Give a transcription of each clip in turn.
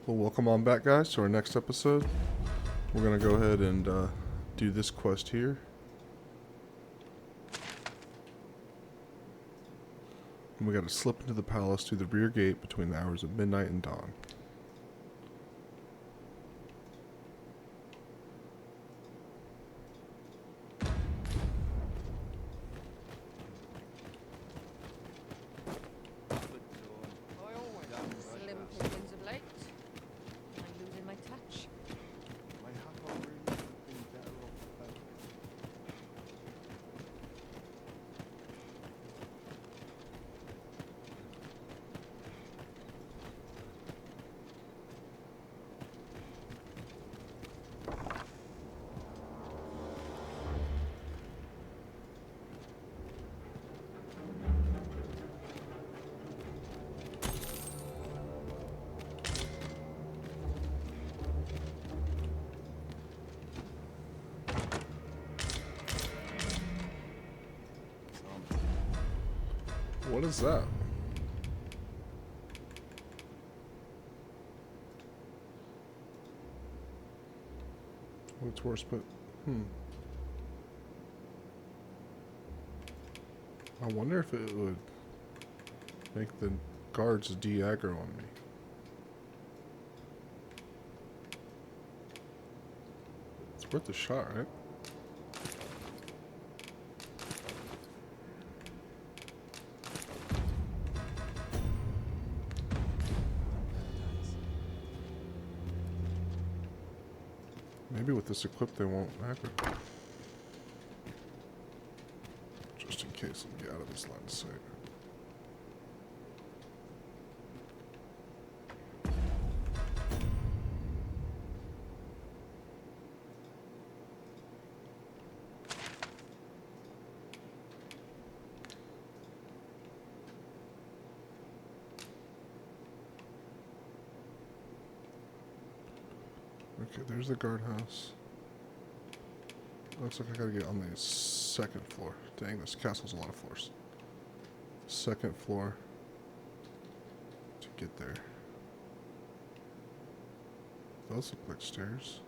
Well, welcome on back, guys, to our next episode. We're going to go ahead and do this quest here. And we got to slip into the palace through the rear gate between the hours of midnight and dawn. Slim pickings of late. I'm losing my touch. What is that? Well, it's worse, but I wonder if it would make the guards de-aggro on me. It's worth a shot, right? Maybe with this equipped they won't aggro. Just in case I'm get out of this line of sight. Okay, there's the guardhouse. Looks like I gotta get on the second floor. Dang, this castle's a lot of floors. Second floor to get there. Those look like stairs.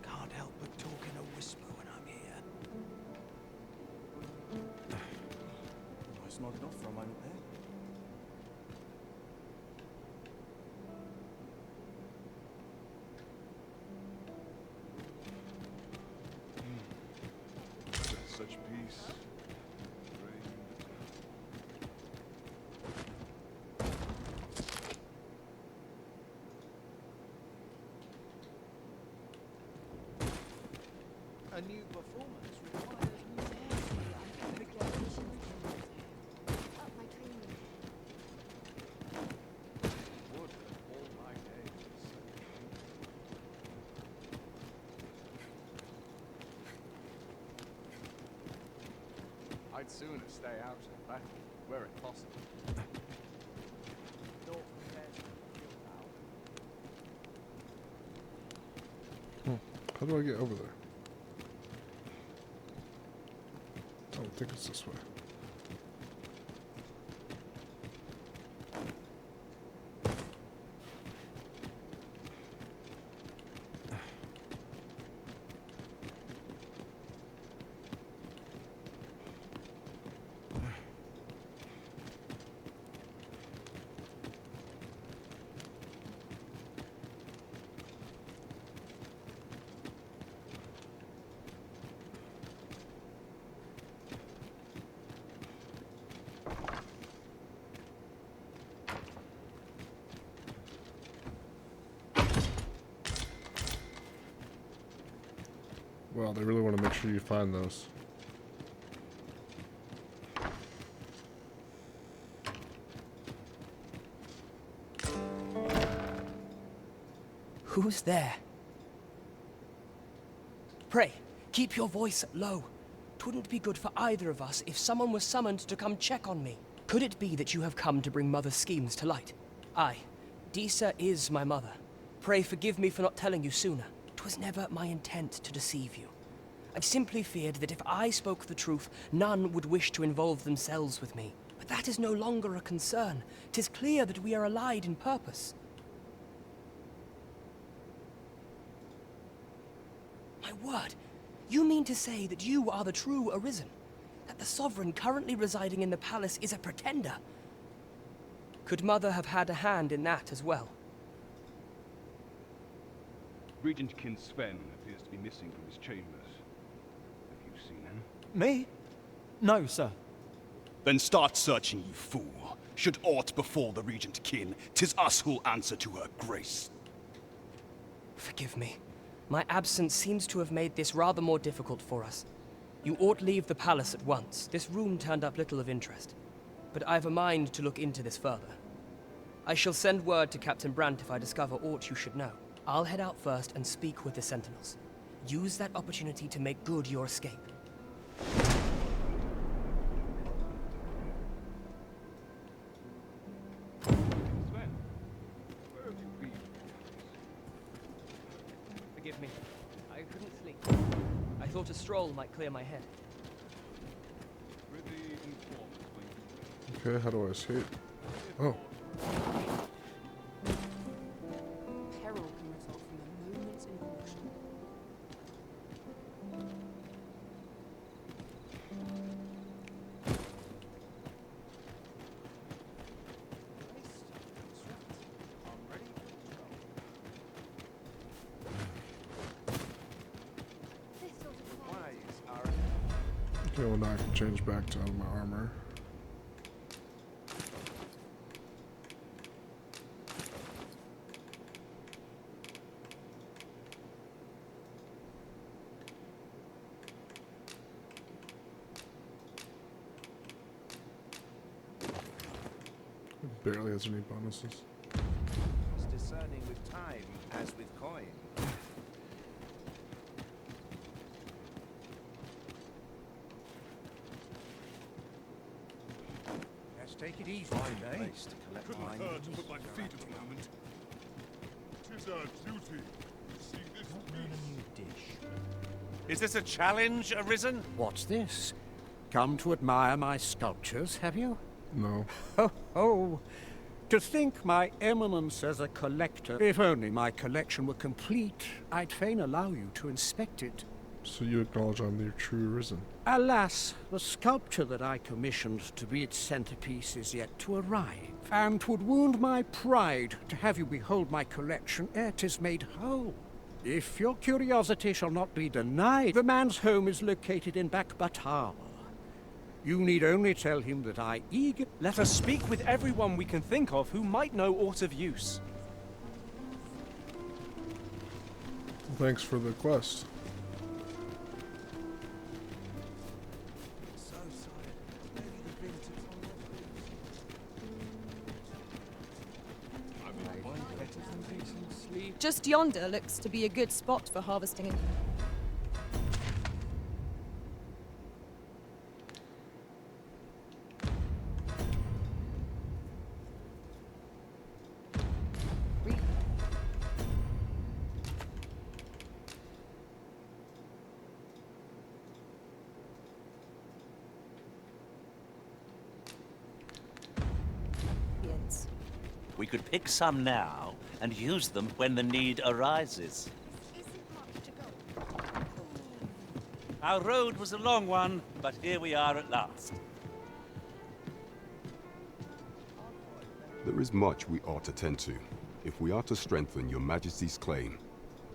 Can't help but talk in a whisper when I'm here. I was nodded off for a moment there. Such peace. A new performance requires new hair. Up my training. Would that all my days. I'd sooner stay out and back, where it possible. Not prepared to kill now. How do I get over there? I don't think it's this way. Well, they really want to make sure you find those. Who's there? Pray, keep your voice low. 'Twouldn't be good for either of us if someone was summoned to come check on me. Could it be that you have come to bring Mother's schemes to light? Aye, Disa is my mother. Pray forgive me for not telling you sooner. 'Twas never my intent to deceive you. I simply feared that if I spoke the truth, none would wish to involve themselves with me. But that is no longer a concern. 'Tis clear that we are allied in purpose. My word, you mean to say that you are the true Arisen? That the sovereign currently residing in the palace is a pretender? Could Mother have had a hand in that as well? Regent Kin Sven appears to be missing from his chambers. Have you seen him? Me? No, sir. Then start searching, you fool. Should aught befall the Regent Kin, 'tis us who'll answer to her grace. Forgive me. My absence seems to have made this rather more difficult for us. You ought leave the palace at once. This room turned up little of interest. But I've a mind to look into this further. I shall send word to Captain Brandt if I discover aught you should know. I'll head out first and speak with the Sentinels. Use that opportunity to make good your escape. Sven, where have you been? Forgive me. I couldn't sleep. I thought a stroll might clear my head. Privy informed when Okay, how do I escape? Oh, Peril can result from a moment's incaution. I'm ready to go. This sort of Ways are okay, well now I can change back to my armor. It barely has any bonuses. It's discerning with time as with coin. Let's take it easy today. Place to collect my To put my feet at the moment. 'Tis our duty to see this feast. Is this a challenge, Arisen? What's this? Come to admire my sculptures, have you? No. Ho ho! To think my eminence as a collector. If only my collection were complete, I'd fain allow you to inspect it. So you acknowledge I'm the true Arisen. Alas, the sculpture that I commissioned to be its centerpiece is yet to arrive, and 'twould wound my pride to have you behold my collection ere 'tis made whole. If your curiosity shall not be denied, the man's home is located in Bakbatal. You need only tell him that I eager... Let us speak with everyone we can think of who might know aught of use. Thanks for the quest. So sorry. Maybe the vintage Just yonder looks to be a good spot for harvesting it. We could pick some now and use them when the need arises. Our road was a long one, but here we are at last. There is much we ought to tend to, if we are to strengthen your Majesty's claim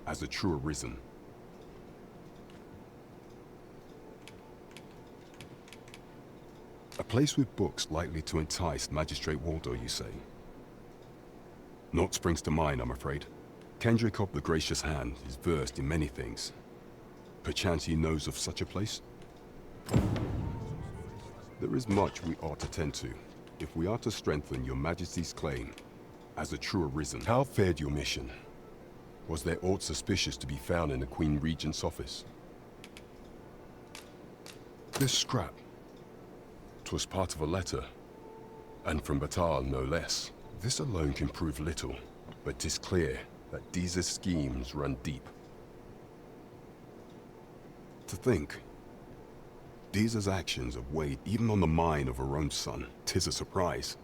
as a true Arisen. A place with books likely to entice Magistrate Waldo, you say? Naught springs to mind, I'm afraid. Kendrick of the Gracious Hand is versed in many things. Perchance he knows of such a place? There is much we ought to tend to, if we are to strengthen your Majesty's claim as a true Arisen. How fared your mission? Was there aught suspicious to be found in the Queen Regent's office? This scrap. 'Twas part of a letter, and from Batal no less. This alone can prove little, but 'tis clear that Deeza's schemes run deep. To think, Deeza's actions have weighed even on the mind of her own son. 'Tis a surprise,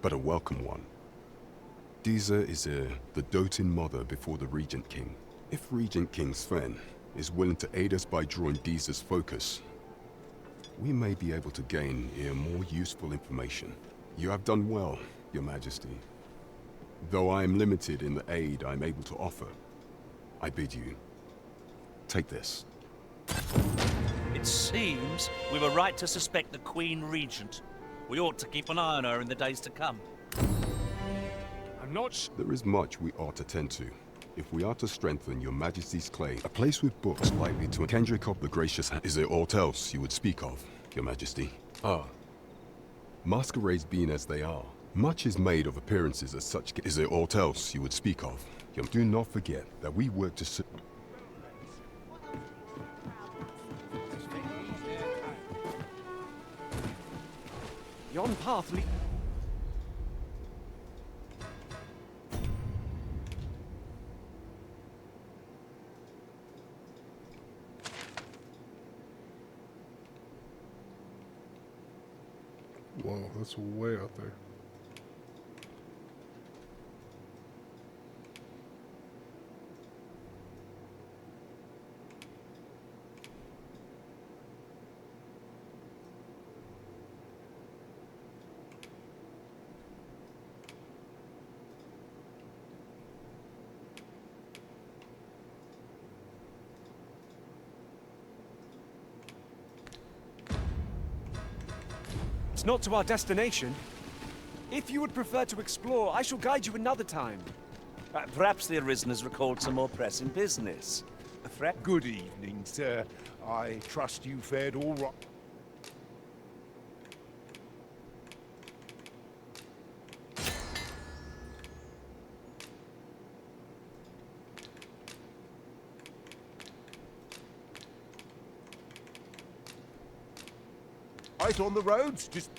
but a welcome one. Deeza is the doting mother before the Regent King. If Regent King Sven is willing to aid us by drawing Deeza's focus, we may be able to gain more useful information. You have done well, Your Majesty. Though I am limited in the aid I'm able to offer, I bid you, take this. It seems we were right to suspect the Queen Regent. We ought to keep an eye on her in the days to come. I'm not There is much we ought to tend to. If we are to strengthen Your Majesty's claim, a place with books likely to Kendrick the Gracious Hand. Is there aught else you would speak of, Your Majesty? Ah. Masquerades being as they are, much is made of appearances as such. Is there aught else you would speak of? Do not forget that we work to Yon path leads. Whoa, that's way out there. It's not to our destination. If you would prefer to explore, I shall guide you another time. Perhaps the Arisen has recalled some more pressing business. Good evening, sir. I trust you fared all right. Right on the roads, just...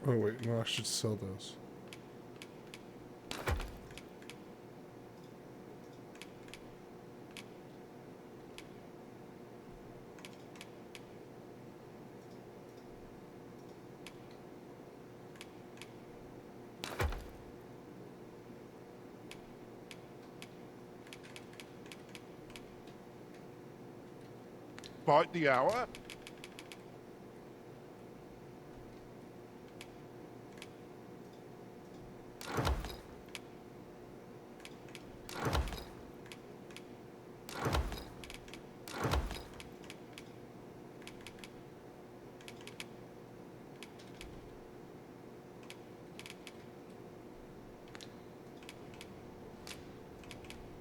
Oh wait, no, I should sell those. Bite the hour.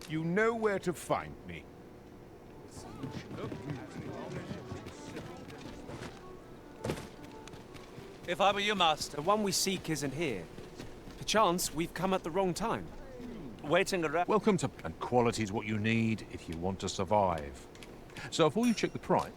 You know where to find me. If I were your master, The one we seek isn't here. Perchance we've come at the wrong time. waiting around. Welcome to... And quality is what you need if you want to survive. So before you check the price...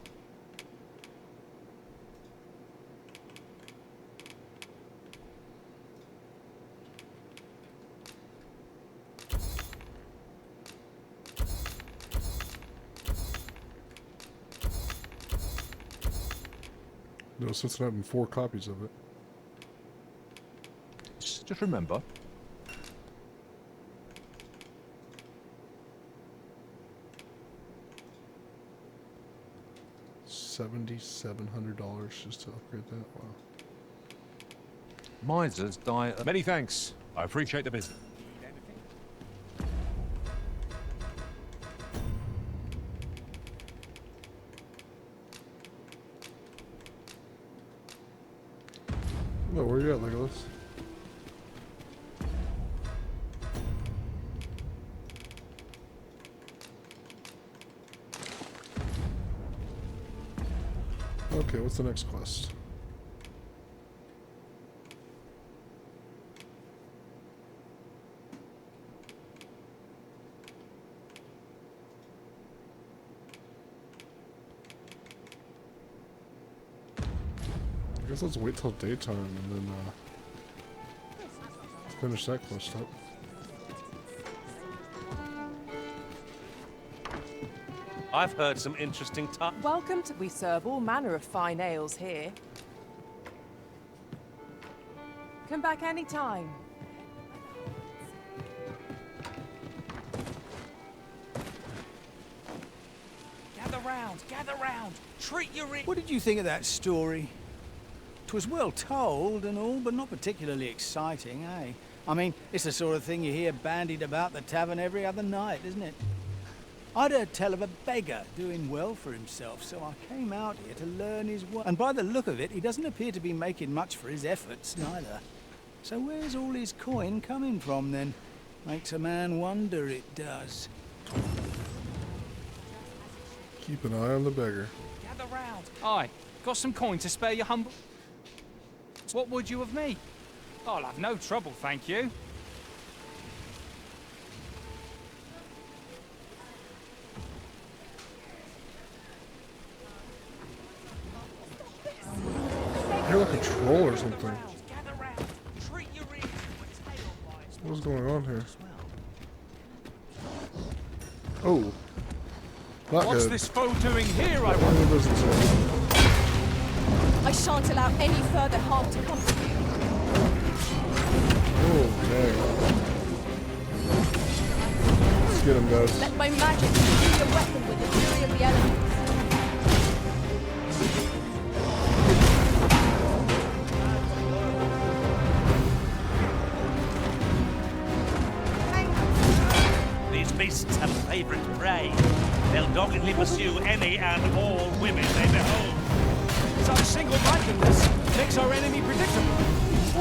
No sense in having 4 copies of it. Just remember... $7,700 just to upgrade that. Wow. Misers die. Many thanks. I appreciate the visit. No, where you at, Legolas? Okay, what's the next quest? I guess let's wait till daytime and then finish that quest up. I've heard some interesting Welcome to... We serve all manner of fine ales here. Come back any time. Gather round. Treat your... What did you think of that story? 'Twas well told and all, but not particularly exciting, eh? I mean, it's the sort of thing you hear bandied about the tavern every other night, isn't it? I'd heard tell of a beggar doing well for himself, so I came out here to learn his way. And by the look of it, he doesn't appear to be making much for his efforts, neither. So where's all his coin coming from, then? Makes a man wonder, it does. Keep an eye on the beggar. Gather round. Aye, got some coin to spare your humble... What would you of me? I'll have no trouble, thank you. You're like a troll or something. What's going on here? Oh. Not What's good. this foe doing here, I wonder? I shan't allow any further harm to come to you. Oh, dang. Let's get him, guys. Let my magic be your weapon with the fury of the elements. These beasts have favorite prey. They'll doggedly pursue any and all women they behold. Such single-mindedness makes our enemy predictable,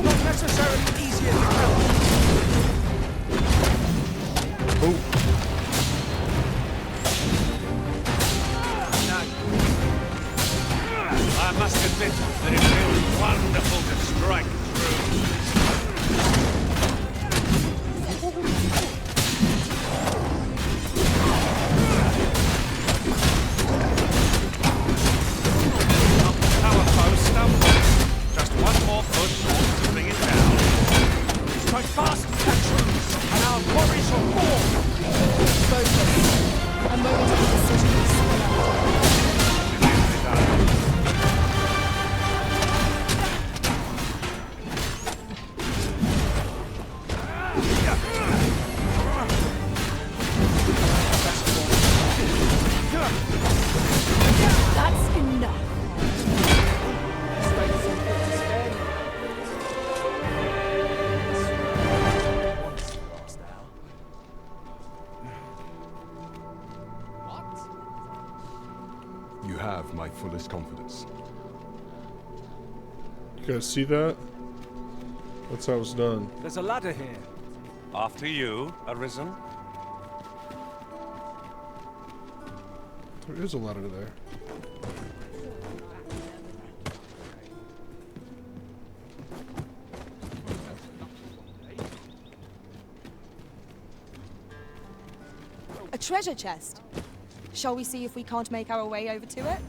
not necessarily easier to counter. I must admit that it feels wonderful to strike through. Our foe stumbles. Just one more push to bring it down. Strike fast and true, and our quarry shall fall. Focus. A moment of decision is still out. That's enough. You have my fullest confidence. You guys see that? That's how it's done. There's a ladder here. After you, Arisen. There is a ladder there. A treasure chest. Shall we see if we can't make our way over to it?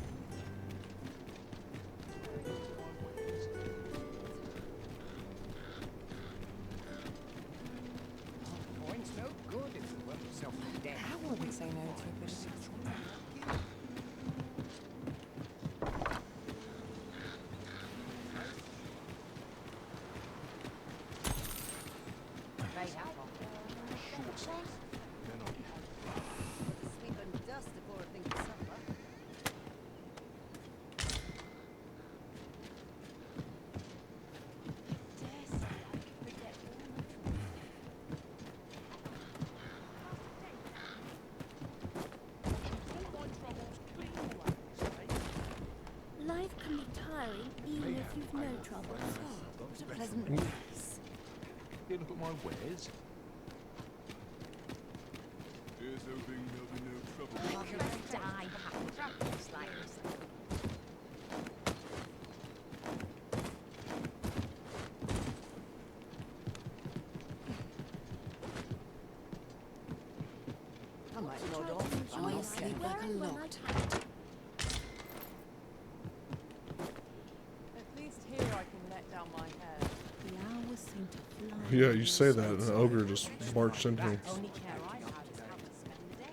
How will we say no to a bit of What a pleasant place. You look at my wares. Here's hoping there'll be no trouble. Die happy. Just like this. I might nod off. I'm not sleep scared. like a log. At least here I can let down my hair. The hours seem to fly. Yeah, you say that, and an ogre just marched in here. Only care I have is how to spend the day.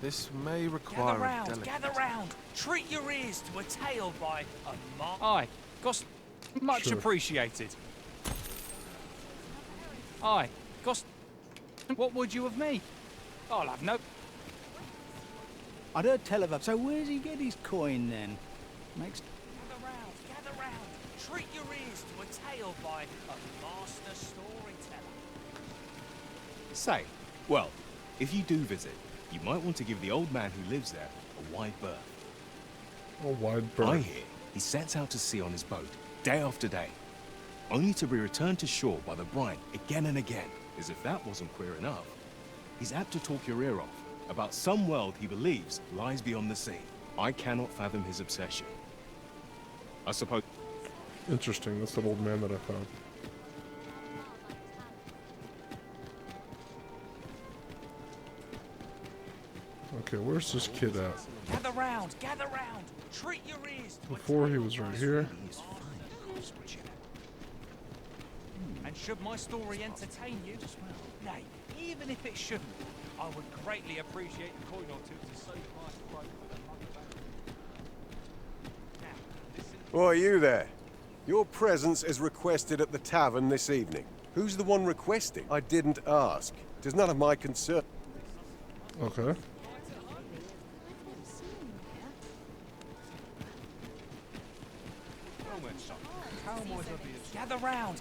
This may require a delicate... gather round. Treat your ears to a tale by a mark. Aye, much Sure. appreciated. Aye, what would you of me? I'll have no... I'd heard tell of it. So where's he get his coin then? Makes... Gather round. Treat your ears to a tale by a master storyteller. Say, well, if you do visit, you might want to give the old man who lives there a wide berth. A wide I berth. hear he sets out to sea on his boat, day after day, only to be returned to shore by the brine again and again, as if that wasn't queer enough. He's apt to talk your ear off about some world he believes lies beyond the sea. I cannot fathom his obsession. I suppose... Interesting. That's that old man that I found. Okay, where's this kid at? Gather round. Treat your ears to Before he was right here. And should my story entertain you, nay, even if it shouldn't, I would greatly appreciate a coin or two to save my throat with a money back. Now, listen. Oh, you there? Your presence is requested at the tavern this evening. Who's the one requesting? I didn't ask. It is none of my concern. Okay.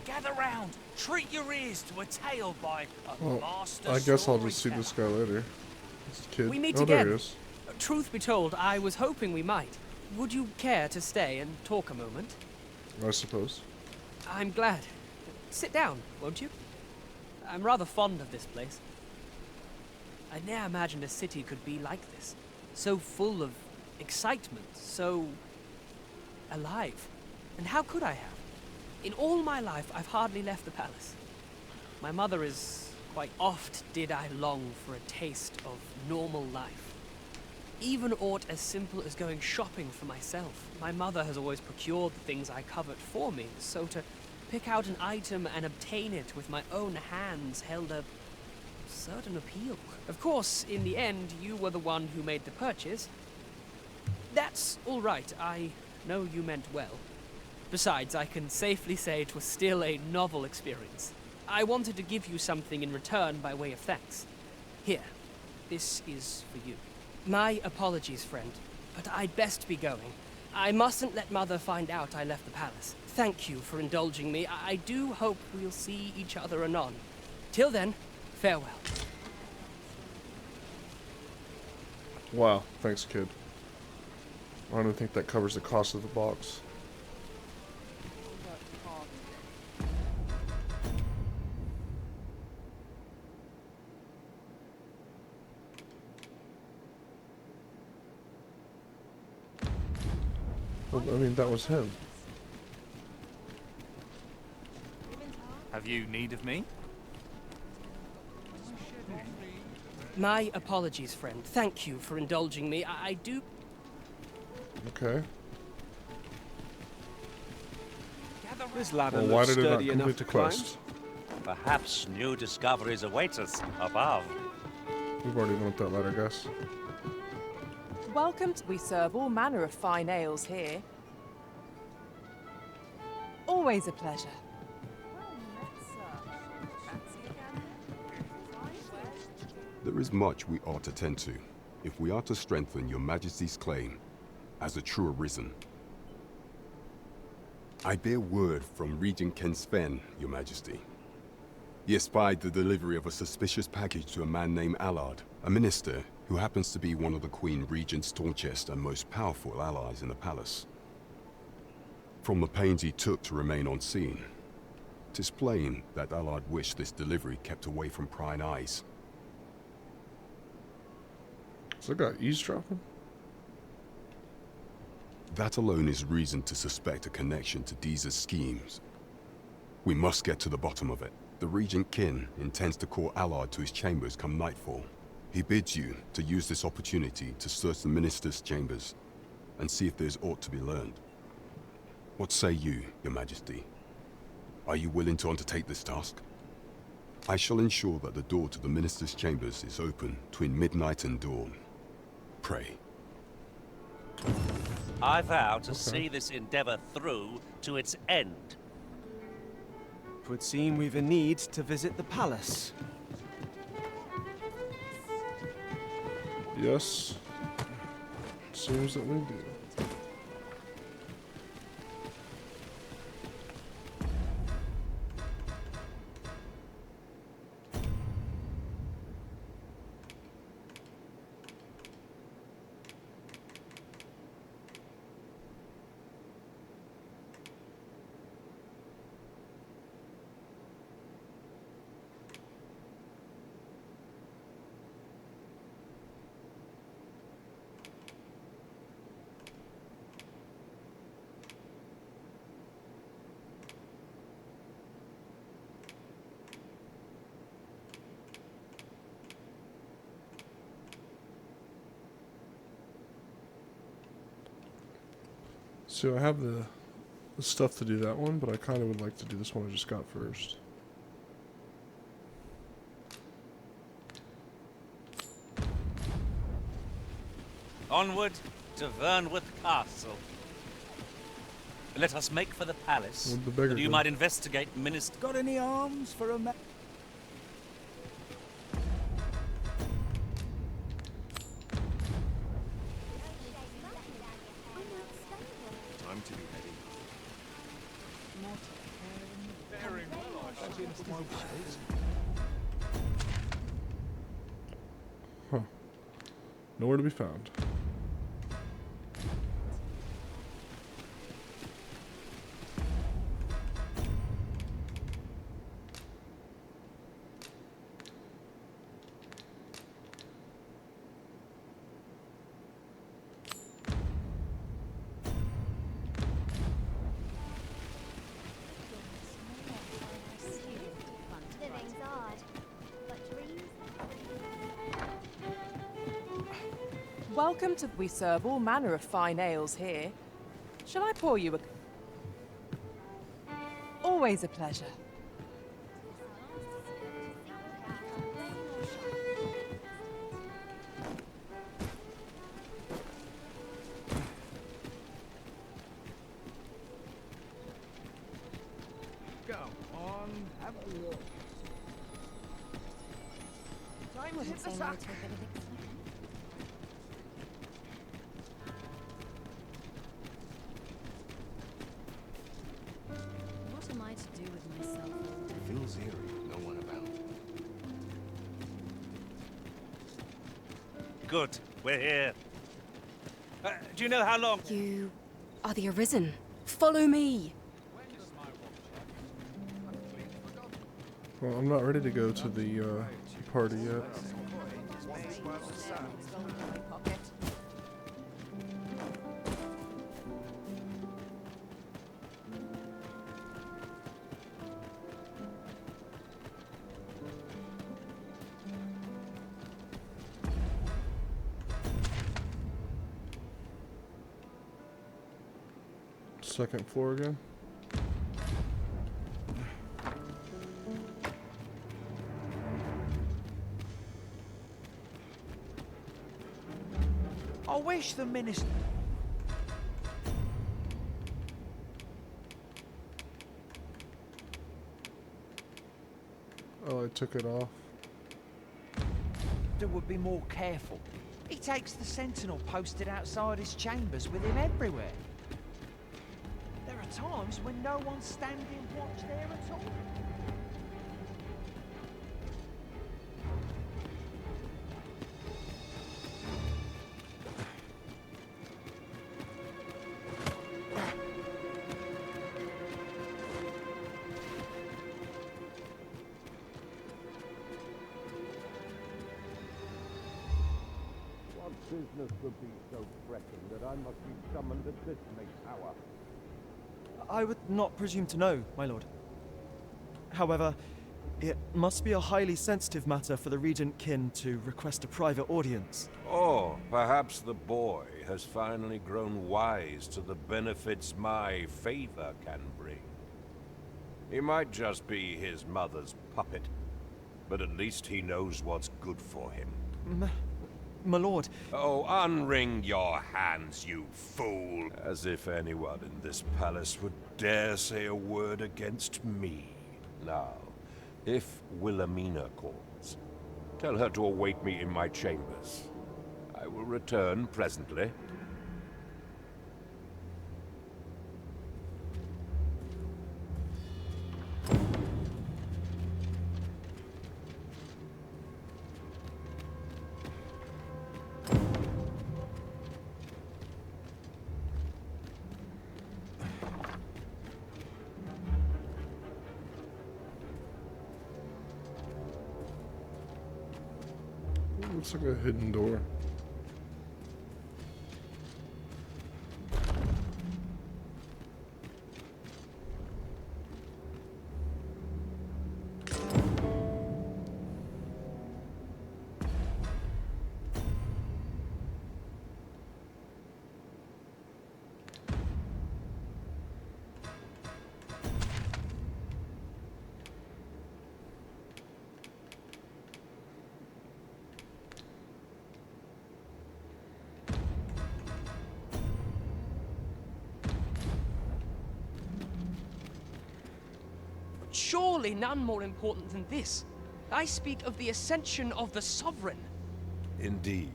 Gather round. Treat your ears to a tale by a Well, master I guess I'll just see storyteller. this guy later. This kid. We meet Oh, there again. he is. Truth be told, I was hoping we might. Would you care to stay and talk a moment? I suppose. I'm glad. Sit down, won't you? I'm rather fond of this place. I ne'er imagined a city could be like this. So full of excitement, so alive. And how could I have? In all my life, I've hardly left the palace. My mother is quite oft did I long for a taste of normal life. Even aught as simple as going shopping for myself. My mother has always procured the things I covet for me, so to pick out an item and obtain it with my own hands held a certain appeal. Of course, in the end, you were the one who made the purchase. That's all right. I know you meant well. Besides, I can safely say it was still a novel experience. I wanted to give you something in return by way of thanks. Here, this is for you. My apologies, friend, but I'd best be going. I mustn't let Mother find out I left the palace. Thank you for indulging me. I do hope we'll see each other anon. Till then, farewell. Wow. Thanks, kid. I don't even think that covers the cost of the box. Well, I mean, that was him. Have you need of me? My apologies, friend. Thank you for indulging me. I do... Okay. This ladder Well, why looks did it not sturdy enough complete the to climb. quest? Perhaps new discoveries await us above. We've already went up that ladder, guys. Welcome to... We serve all manner of fine ales here. Always a pleasure. There is much we ought to tend to, if we are to strengthen your Majesty's claim as a true arisen. I bear word from Regent Ken Sven, your Majesty. He espied the delivery of a suspicious package to a man named Allard, a minister who happens to be one of the Queen Regent's staunchest and most powerful allies in the palace. From the pains he took to remain on scene, 'tis plain that Allard wished this delivery kept away from prying eyes. So I got eavesdropping? That alone is reason to suspect a connection to Deeza's schemes. We must get to the bottom of it. The Regent Kin intends to call Allard to his chambers come nightfall. He bids you to use this opportunity to search the Minister's chambers and see if there's aught to be learned. What say you, Your Majesty? Are you willing to undertake this task? I shall ensure that the door to the Minister's chambers is open between midnight and dawn. Pray. I vow to see this endeavor through to its end. 'Twould seem we've a need to visit the palace. Yes. Seems that we do. So I have the stuff to do that one, but I kind of would like to do this one I just got first. Onward to Vernworth Castle. Let us make for the palace. Where'd the beggar That you go? might investigate Minister. Got any arms for a man? Time to be heading. Huh. Nowhere to be found. Welcome to... We serve all manner of fine ales here. Shall I pour you a... Always a pleasure. Go on, have a look. Time to hit the sack. What am I to do with myself all day? Feels eerie, no one about. Good, we're here. Do you know how long? You are the Arisen. Follow me. Well, I'm not ready to go to the party yet. Second floor again. I wish the minister... Oh, I took it off. would be more careful. He takes the sentinel posted outside his chambers with him everywhere. There are times when no one's standing watch there at all. business could be so pressing that I must be summoned at this late hour? I would not presume to know, my lord. However, it must be a highly sensitive matter for the Regent Kin to request a private audience. Or perhaps the boy has finally grown wise to the benefits my favor can bring. He might just be his mother's puppet, but at least he knows what's good for him. My lord... Oh, unwring your hands, you fool! As if anyone in this palace would dare say a word against me. Now, if Wilhelmina calls, tell her to await me in my chambers. I will return presently. Looks like a hidden door. Surely none more important than this. I speak of the ascension of the Sovereign. Indeed.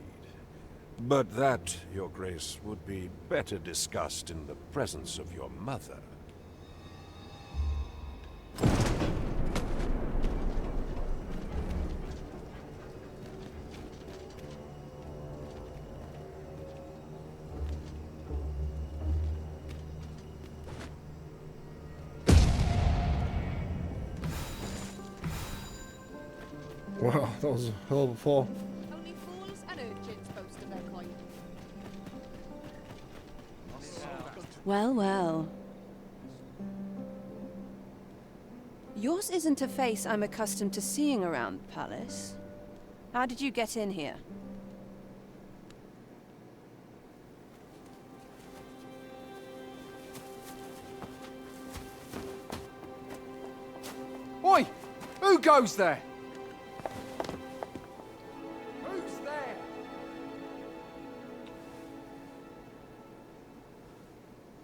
But that, Your Grace, would be better discussed in the presence of your mother. Wow, that was a hell of a fall. Only fools and urchins boast of their coin. Well, well. Yours isn't a face I'm accustomed to seeing around the palace. How did you get in here? Oi! Who goes there? Who's there?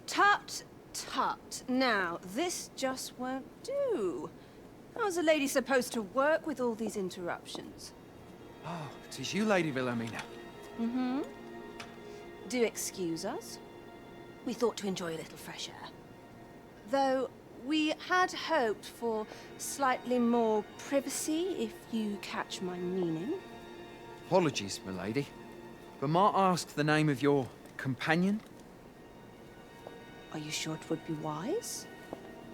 Tut, tut. Now, this just won't do. How's a lady supposed to work with all these interruptions? Oh, 'tis you, Lady Wilhelmina. Mm-hmm. Do excuse us. We thought to enjoy a little fresh air. Though we had hoped for slightly more privacy, if you catch my meaning. Apologies, milady. But might I ask the name of your companion? Are you sure it would be wise?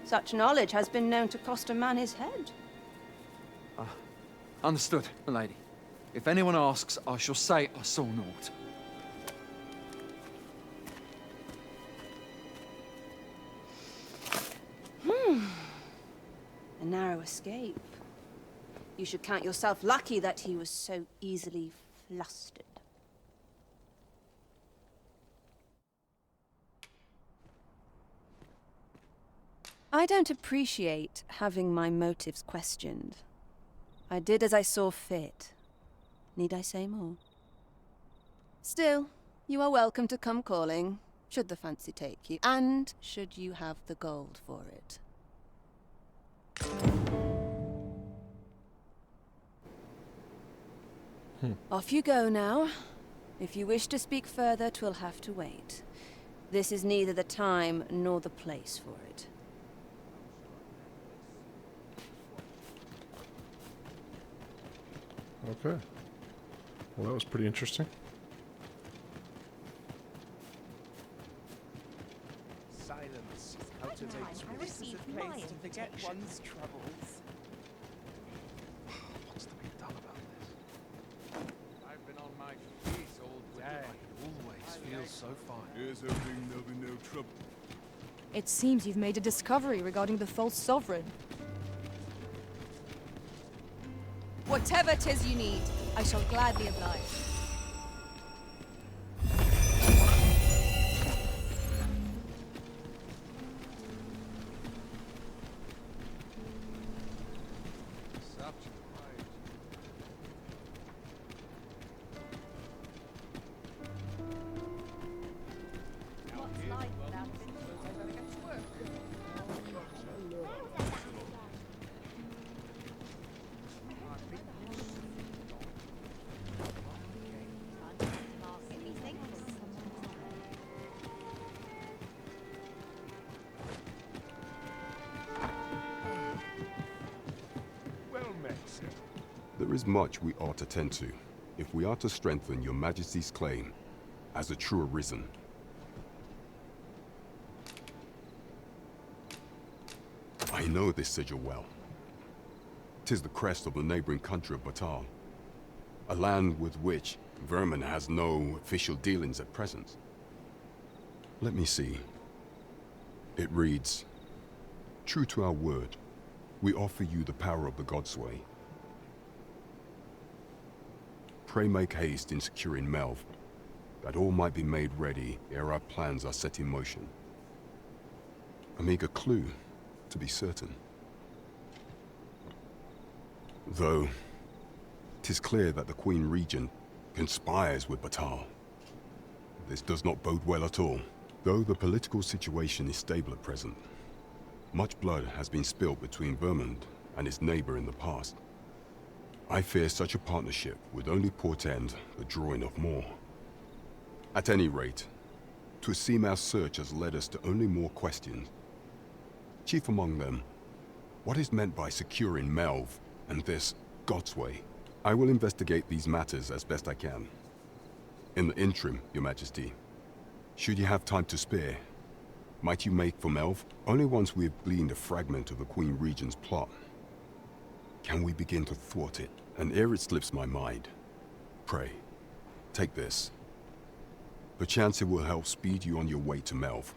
Such knowledge has been known to cost a man his head. Understood, milady. If anyone asks, I shall say I saw naught. A narrow escape. You should count yourself lucky that he was so easily flustered. I don't appreciate having my motives questioned. I did as I saw fit. Need I say more? Still, you are welcome to come calling, should the fancy take you, and should you have the gold for it. Off you go now. If you wish to speak further, 'twill have to wait. This is neither the time nor the place for it. Okay. Well, that was pretty interesting. Silence cultivates reasons of place to forget one's troubles. What's to be done about this? I've been on my feet all day. feels so fine. Here's hoping there'll be no trouble. It seems you've made a discovery regarding the false sovereign. Whatever 'tis you need, I shall gladly oblige. There is much we ought to tend to, if we are to strengthen your Majesty's claim as a true arisen. I know this sigil well. 'Tis the crest of the neighboring country of Batal, a land with which Vermin has no official dealings at present. Let me see. It reads, "True to our word, we offer you the power of the Godsway. Pray make haste in securing Melv, that all might be made ready ere our plans are set in motion." A meager clue, to be certain. Though, 'tis clear that the Queen Regent conspires with Batal. This does not bode well at all. Though the political situation is stable at present, much blood has been spilled between Vermund and his neighbor in the past. I fear such a partnership would only portend the drawing of more. At any rate, 'twould seem our search has led us to only more questions. Chief among them, what is meant by securing Melv and this Godsway? I will investigate these matters as best I can. In the interim, Your Majesty, should you have time to spare, might you make for Melv? Only once we have gleaned a fragment of the Queen Regent's plot can we begin to thwart it. And ere it slips my mind, pray, take this. Perchance it will help speed you on your way to Melv.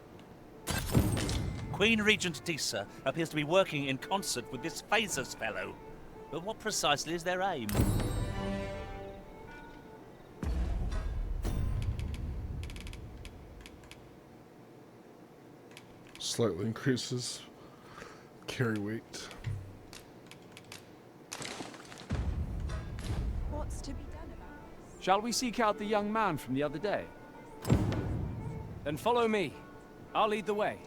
Queen Regent Disa appears to be working in concert with this Phasers fellow. But what precisely is their aim? Slightly increases carry weight. What's to be done about this? Shall we seek out the young man from the other day? Then follow me. I'll lead the way.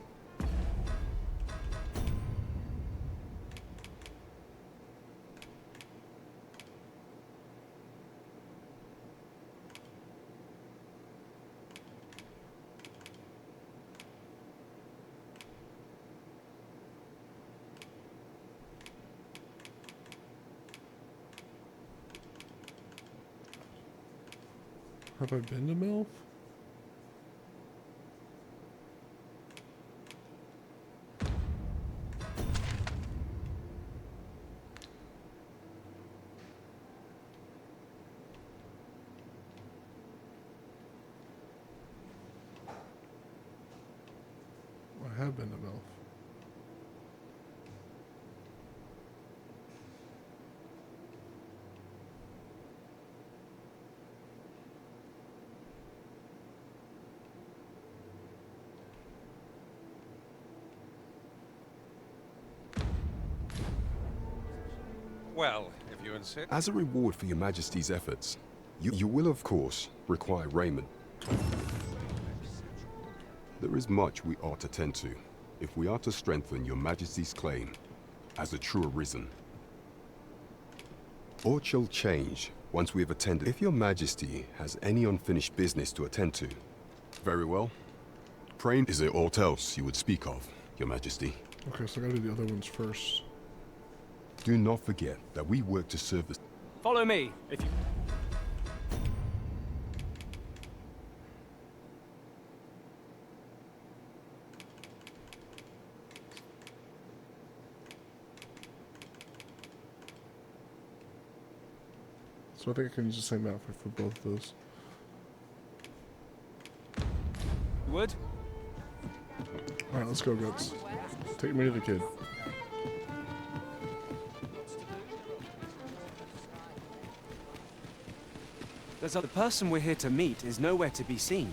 Have I been to Melv? I have been to Melv. Well, if you insist. As a reward for your Majesty's efforts, you will of course require raiment. There is much we ought to tend to, if we are to strengthen your Majesty's claim as a true arisen. Aught shall change once we have attended. If your Majesty has any unfinished business to attend to, very well. Pray, is there aught else you would speak of, your Majesty? Okay, so I gotta do the other ones first. Do not forget that we work to serve the... Follow me, if you... So I think I can use the same outfit for both of those. would. Alright, let's go, Guts. Take me to the kid. The person we're here to meet is nowhere to be seen.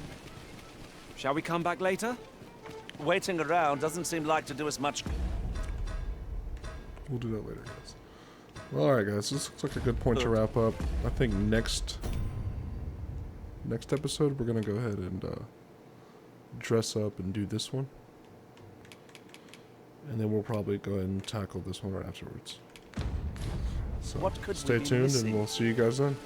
Shall we come back later? Waiting around doesn't seem like to do us much. We'll do that later, guys. Well, alright, guys. This looks like a good point to wrap up. I think next episode, we're going to go ahead and dress up and do this one. And then we'll probably go ahead and tackle this one right afterwards. So What could we stay be tuned, missing? and we'll see you guys then.